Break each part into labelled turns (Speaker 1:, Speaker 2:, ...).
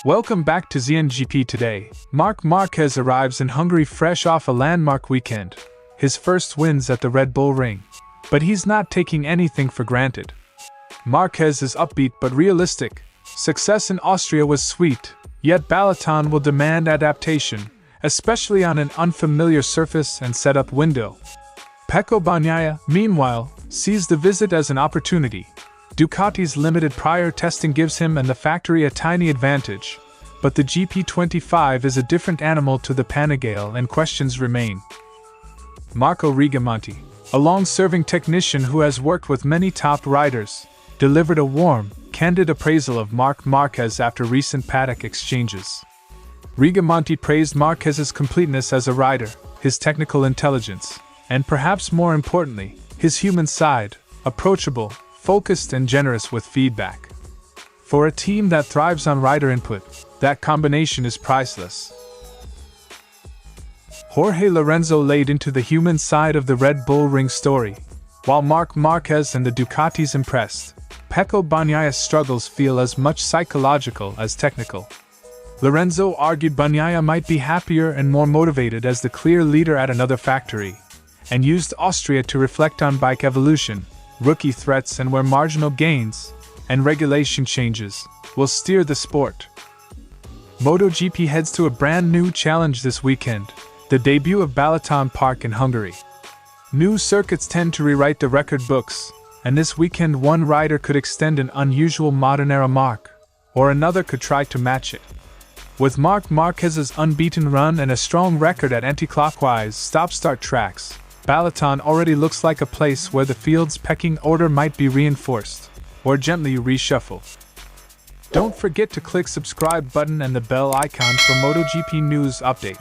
Speaker 1: Welcome back to ZNGP Today. Marc Márquez arrives in Hungary fresh off a landmark weekend, his first wins at the Red Bull Ring. But he's not taking anything for granted. Márquez is upbeat but realistic. Success in Austria was sweet, yet Balaton will demand adaptation, especially on an unfamiliar surface and setup window. Pecco Bagnaia, meanwhile, sees the visit as an opportunity. Ducati's limited prior testing gives him and the factory a tiny advantage, but the GP25 is a different animal to the Panigale and questions remain. Marco Rigamonti, a long-serving technician who has worked with many top riders, delivered a warm, candid appraisal of Marc Márquez after recent paddock exchanges. Rigamonti praised Márquez's completeness as a rider, his technical intelligence, and perhaps more importantly, his human side, approachable, focused and generous with feedback. For a team that thrives on rider input, that combination is priceless. Jorge Lorenzo laid into the human side of the Red Bull Ring story. While Marc Márquez and the Ducatis impressed, Pecco Bagnaia's struggles feel as much psychological as technical. Lorenzo argued Bagnaia might be happier and more motivated as the clear leader at another factory, and used Austria to reflect on bike evolution, rookie threats and where marginal gains and regulation changes will steer the sport. MotoGP heads to a brand new challenge this weekend, the debut of Balaton Park in Hungary. New circuits tend to rewrite the record books, and this weekend one rider could extend an unusual modern-era mark, or another could try to match it. With Marc Márquez's unbeaten run and a strong record at anti-clockwise stop-start tracks, Balaton already looks like a place where the field's pecking order might be reinforced, or gently reshuffled. Don't forget to click subscribe button and the bell icon for MotoGP news update.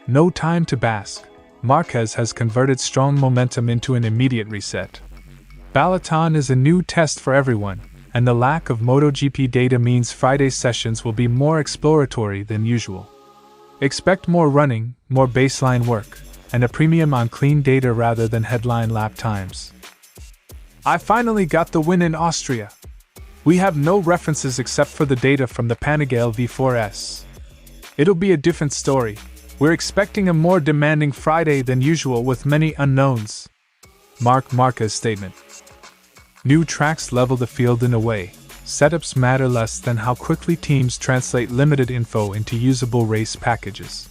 Speaker 1: No time to bask. Márquez has converted strong momentum into an immediate reset. Balaton is a new test for everyone, and the lack of MotoGP data means Friday's sessions will be more exploratory than usual. Expect more running, more baseline work, and a premium on clean data rather than headline lap times. I finally got the win in Austria. We have no references except for the data from the Panigale V4S. It'll be a different story. We're expecting a more demanding Friday than usual with many unknowns. Marc Márquez statement. New tracks level the field in a way. Setups matter less than how quickly teams translate limited info into usable race packages.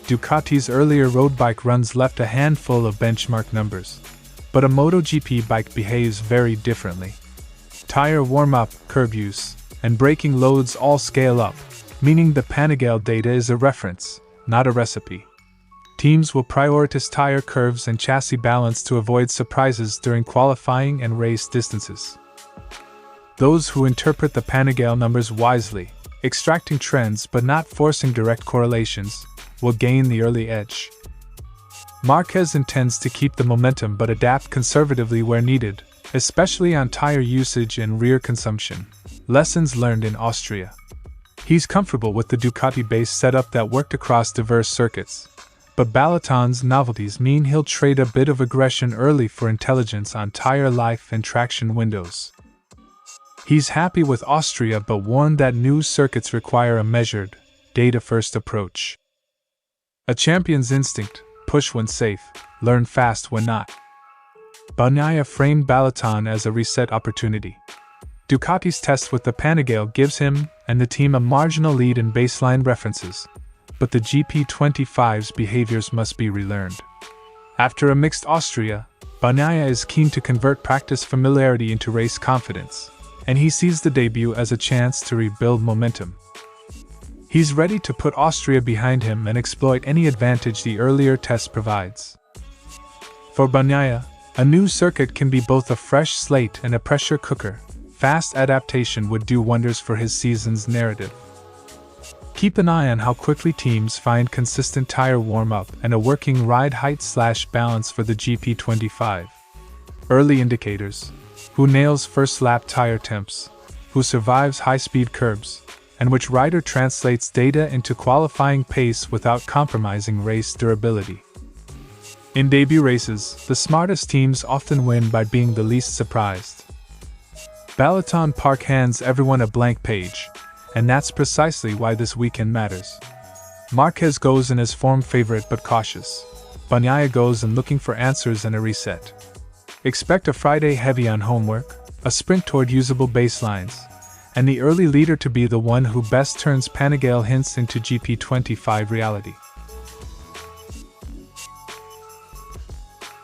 Speaker 1: Ducati's earlier road bike runs left a handful of benchmark numbers, but a MotoGP bike behaves very differently. Tire warm-up, curb use, and braking loads all scale up, meaning the Panigale data is a reference, not a recipe. Teams will prioritize tire curves and chassis balance to avoid surprises during qualifying and race distances. Those who interpret the Panigale numbers wisely, extracting trends but not forcing direct correlations, will gain the early edge. Márquez intends to keep the momentum but adapt conservatively where needed, especially on tire usage and rear consumption. Lessons learned in Austria. He's comfortable with the Ducati-based setup that worked across diverse circuits, but Balaton's novelties mean he'll trade a bit of aggression early for intelligence on tire life and traction windows. He's happy with Austria but warned that new circuits require a measured, data-first approach. A champion's instinct: push when safe, learn fast when not. Bagnaia framed Balaton as a reset opportunity. Ducati's test with the Panigale gives him and the team a marginal lead in baseline references, but the GP25's behaviors must be relearned. After a mixed Austria, Bagnaia is keen to convert practice familiarity into race confidence, and he sees the debut as a chance to rebuild momentum. He's ready to put Austria behind him and exploit any advantage the earlier test provides. For Bagnaia, a new circuit can be both a fresh slate and a pressure cooker. Fast adaptation would do wonders for his season's narrative. Keep an eye on how quickly teams find consistent tire warm-up and a working ride height/balance for the GP25. Early indicators. who nails first lap tire temps, who survives high-speed curbs, and which rider translates data into qualifying pace without compromising race durability. In debut races, the smartest teams often win by being the least surprised. Balaton Park hands everyone a blank page, and that's precisely why this weekend matters. Marquez goes in as form favorite but cautious. Bagnaia goes in looking for answers and a reset. Expect a Friday heavy on homework, a sprint toward usable baselines, and the early leader to be the one who best turns Panigale hints into GP25 reality.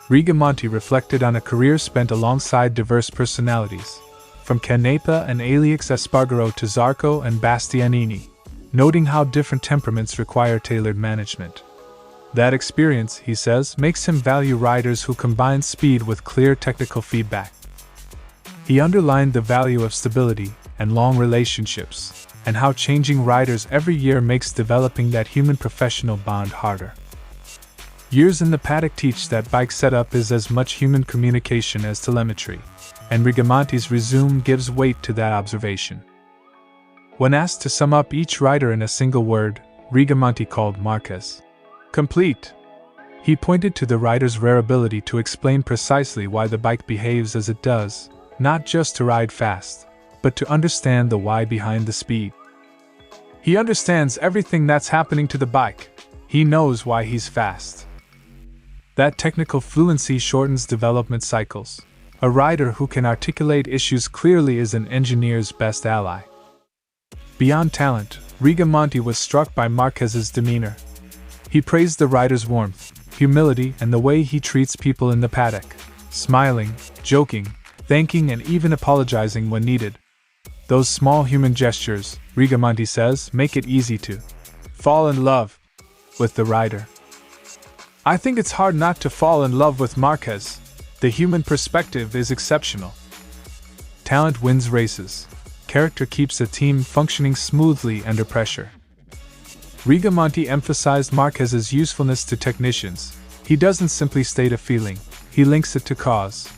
Speaker 1: Rigamonti reflected on a career spent alongside diverse personalities, from Canepa and Alix Espargaro to Zarco and Bastianini, noting how different temperaments require tailored management. That experience, he says, makes him value riders who combine speed with clear technical feedback. He underlined the value of stability and long relationships, and how changing riders every year makes developing that human-professional bond harder. Years in the paddock teach that bike setup is as much human communication as telemetry, and Rigamonti's resume gives weight to that observation. When asked to sum up each rider in a single word, Rigamonti called Marquez complete. He pointed to the rider's rare ability to explain precisely why the bike behaves as it does, not just to ride fast, but to understand the why behind the speed. He understands everything that's happening to the bike. He knows why he's fast. That technical fluency shortens development cycles. A rider who can articulate issues clearly is an engineer's best ally. Beyond talent, Rigamonti was struck by Marquez's demeanor. He praised the rider's warmth, humility, and the way he treats people in the paddock, smiling, joking, thanking, and even apologizing when needed. Those small human gestures, Rigamonti says, make it easy to fall in love with the rider. I think it's hard not to fall in love with Marquez. The human perspective is exceptional. Talent wins races. Character keeps a team functioning smoothly under pressure. Rigamonti emphasized Marquez's usefulness to technicians. He doesn't simply state a feeling, he links it to cause.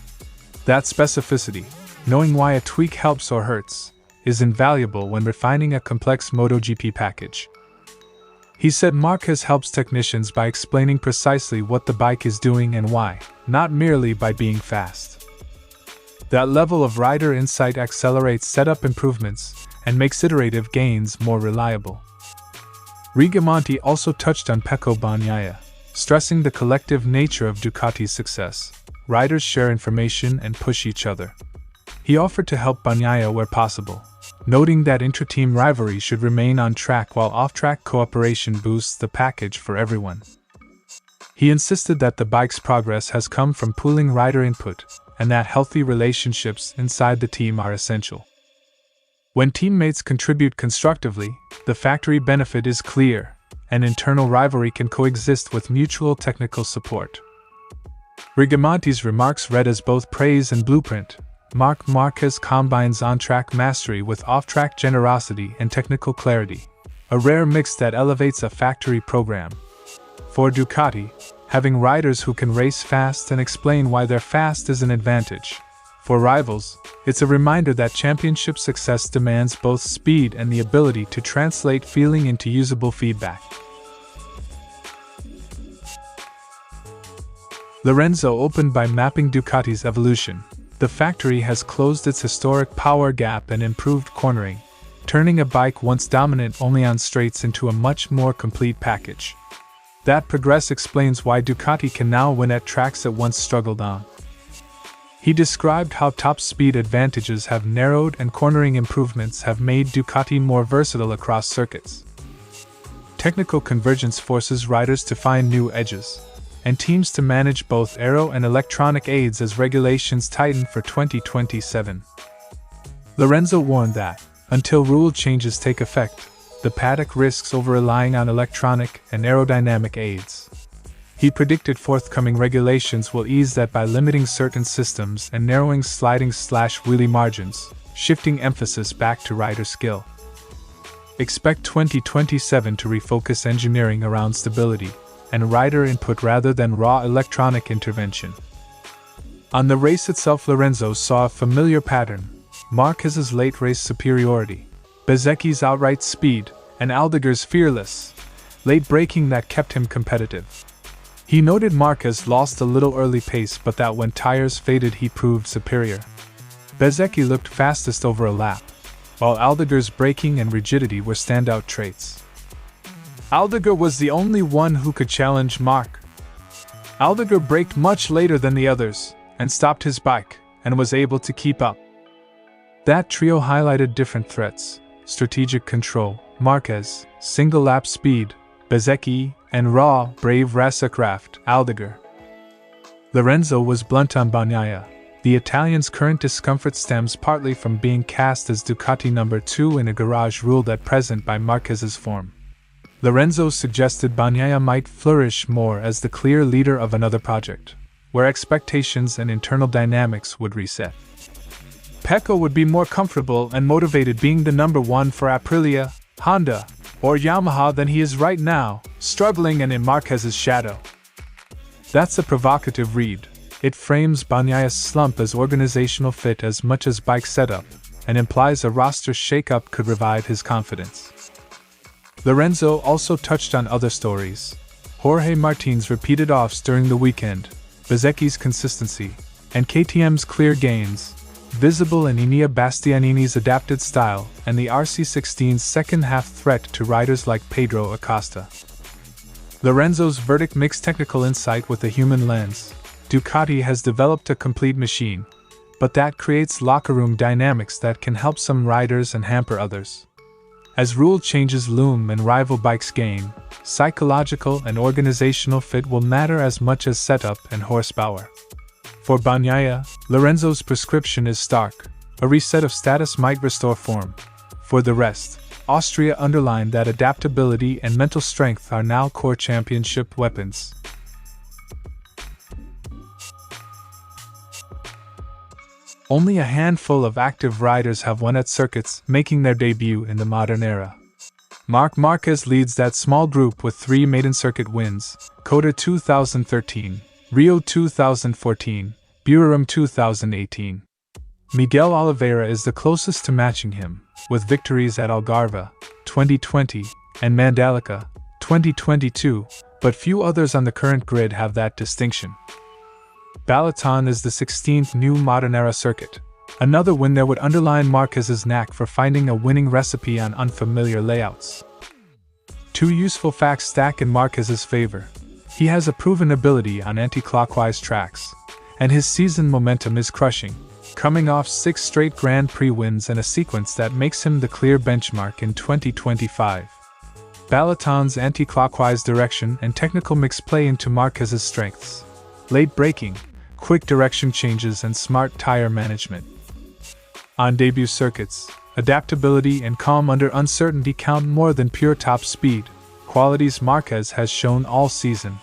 Speaker 1: That specificity, knowing why a tweak helps or hurts, is invaluable when refining a complex MotoGP package. He said Marquez helps technicians by explaining precisely what the bike is doing and why, not merely by being fast. That level of rider insight accelerates setup improvements and makes iterative gains more reliable. Rigamonti also touched on Pecco Bagnaia, stressing the collective nature of Ducati's success. Riders share information and push each other. He offered to help Bagnaia where possible, noting that intra-team rivalry should remain on track while off-track cooperation boosts the package for everyone. He insisted that the bike's progress has come from pooling rider input, and that healthy relationships inside the team are essential. When teammates contribute constructively, the factory benefit is clear, and internal rivalry can coexist with mutual technical support. Rigamonti's remarks read as both praise and blueprint. Marc Márquez combines on-track mastery with off-track generosity and technical clarity, a rare mix that elevates a factory program. For Ducati, having riders who can race fast and explain why they're fast is an advantage. For rivals, it's a reminder that championship success demands both speed and the ability to translate feeling into usable feedback. Lorenzo opened by mapping Ducati's evolution. The factory has closed its historic power gap and improved cornering, turning a bike once dominant only on straights into a much more complete package. That progress explains why Ducati can now win at tracks it once struggled on. He described how top speed advantages have narrowed and cornering improvements have made Ducati more versatile across circuits. Technical convergence forces riders to find new edges, and teams to manage both aero and electronic aids as regulations tighten for 2027. Lorenzo warned that, until rule changes take effect, the paddock risks over-relying on electronic and aerodynamic aids. He predicted forthcoming regulations will ease that by limiting certain systems and narrowing sliding/wheelie margins, shifting emphasis back to rider skill. Expect 2027 to refocus engineering around stability and rider input rather than raw electronic intervention. On the race itself, Lorenzo saw a familiar pattern: Marquez's late race superiority, Bezzecchi's outright speed, and Aldeguer's fearless late braking that kept him competitive. He noted Marquez lost a little early pace, but that when tires faded he proved superior. Bezzecchi looked fastest over a lap, while Aldeguer's braking and rigidity were standout traits. Aldeguer was the only one who could challenge Marc. Aldeguer braked much later than the others, and stopped his bike, and was able to keep up. That trio highlighted different threats: strategic control, Marquez; single-lap speed, Bezzecchi; and raw, brave racecraft, Aldeguer. Lorenzo was blunt on Bagnaia. The Italian's current discomfort stems partly from being cast as Ducati number 2 in a garage ruled at present by Marquez's form. Lorenzo suggested Bagnaia might flourish more as the clear leader of another project, where expectations and internal dynamics would reset. Pecco would be more comfortable and motivated being the number 1 for Aprilia, Honda, or Yamaha than he is right now, struggling and in Marquez's shadow. That's a provocative read. It frames Bagnaia's slump as organizational fit as much as bike setup, and implies a roster shakeup could revive his confidence. Lorenzo also touched on other stories: Jorge Martin's repeated offs during the weekend, Bezzecchi's consistency, and KTM's clear gains, visible in Enea Bastianini's adapted style, and the RC16's second-half threat to riders like Pedro Acosta. Lorenzo's verdict: mixed technical insight with a human lens. Ducati has developed a complete machine, but that creates locker room dynamics that can help some riders and hamper others. As rule changes loom and rival bikes gain, psychological and organizational fit will matter as much as setup and horsepower. For Bagnaia, Lorenzo's prescription is stark: a reset of status might restore form. For the rest, Austria underlined that adaptability and mental strength are now core championship weapons. Only a handful of active riders have won at circuits making their debut in the modern era. Marc Márquez leads that small group with 3 maiden circuit wins: Coda 2013, Rio 2014, Buriram 2018. Miguel Oliveira is the closest to matching him, with victories at Algarve 2020 and Mandalika 2022, but few others on the current grid have that distinction. Balaton is the 16th new modern-era circuit. Another win there would underline Marquez's knack for finding a winning recipe on unfamiliar layouts. 2 useful facts stack in Marquez's favor. He has a proven ability on anti-clockwise tracks, and his season momentum is crushing, coming off 6 straight Grand Prix wins and a sequence that makes him the clear benchmark in 2025. Balaton's anti-clockwise direction and technical mix play into Marquez's strengths: late braking, quick direction changes, and smart tire management. On debut circuits, adaptability and calm under uncertainty count more than pure top speed, qualities Marquez has shown all season.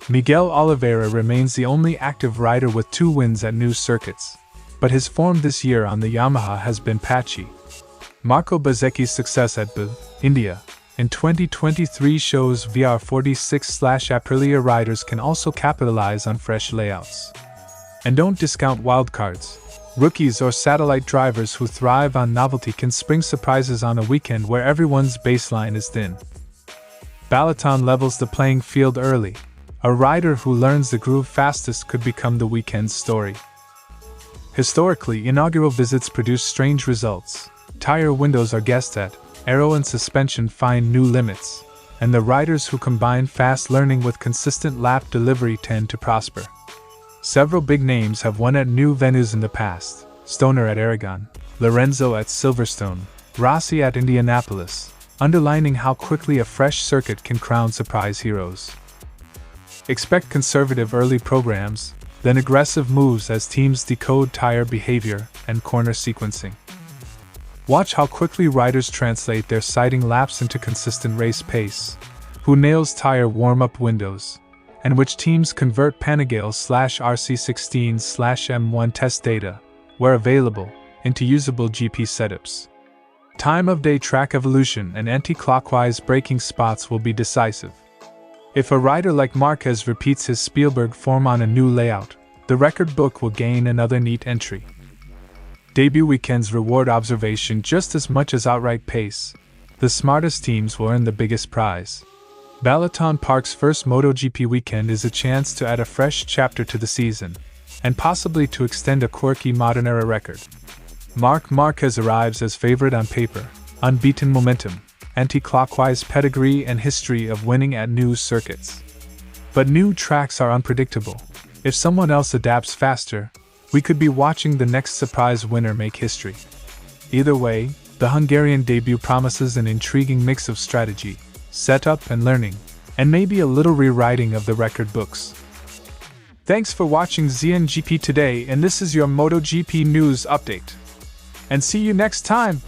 Speaker 1: Miguel Oliveira remains the only active rider with 2 wins at new circuits, but his form this year on the Yamaha has been patchy. Marco Bezzecchi's success at India in 2023 shows VR46/Aprilia riders can also capitalize on fresh layouts. And don't discount wildcards. Rookies or satellite drivers who thrive on novelty can spring surprises on a weekend where everyone's baseline is thin. Balaton levels the playing field early. A rider who learns the groove fastest could become the weekend's story. Historically, inaugural visits produce strange results. Tire windows are guessed at, aero and suspension find new limits, and the riders who combine fast learning with consistent lap delivery tend to prosper. Several big names have won at new venues in the past: Stoner at Aragon, Lorenzo at Silverstone, Rossi at Indianapolis, underlining how quickly a fresh circuit can crown surprise heroes. Expect conservative early programs, then aggressive moves as teams decode tire behavior and corner sequencing. Watch how quickly riders translate their sighting laps into consistent race pace, who nails tire warm-up windows, and which teams convert Panigale/RC16/M1 test data, where available, into usable GP setups. Time of day track evolution and anti-clockwise braking spots will be decisive. If a rider like Marquez repeats his Spielberg form on a new layout, the the record book will gain another neat entry. Debut weekends reward observation just as much as outright pace. The smartest teams will earn the biggest prize. Balaton Park's first MotoGP weekend is a chance to add a fresh chapter to the season, and possibly to extend a quirky modern-era record. Marc Márquez arrives as favorite on paper, unbeaten momentum, anti-clockwise pedigree and history of winning at new circuits. But new tracks are unpredictable. If someone else adapts faster, we could be watching the next surprise winner make history. Either way, the Hungarian debut promises an intriguing mix of strategy, setup and learning, and maybe a little rewriting of the record books. Thanks for watching ZNGP Today, and this is your MotoGP news update. And see you next time!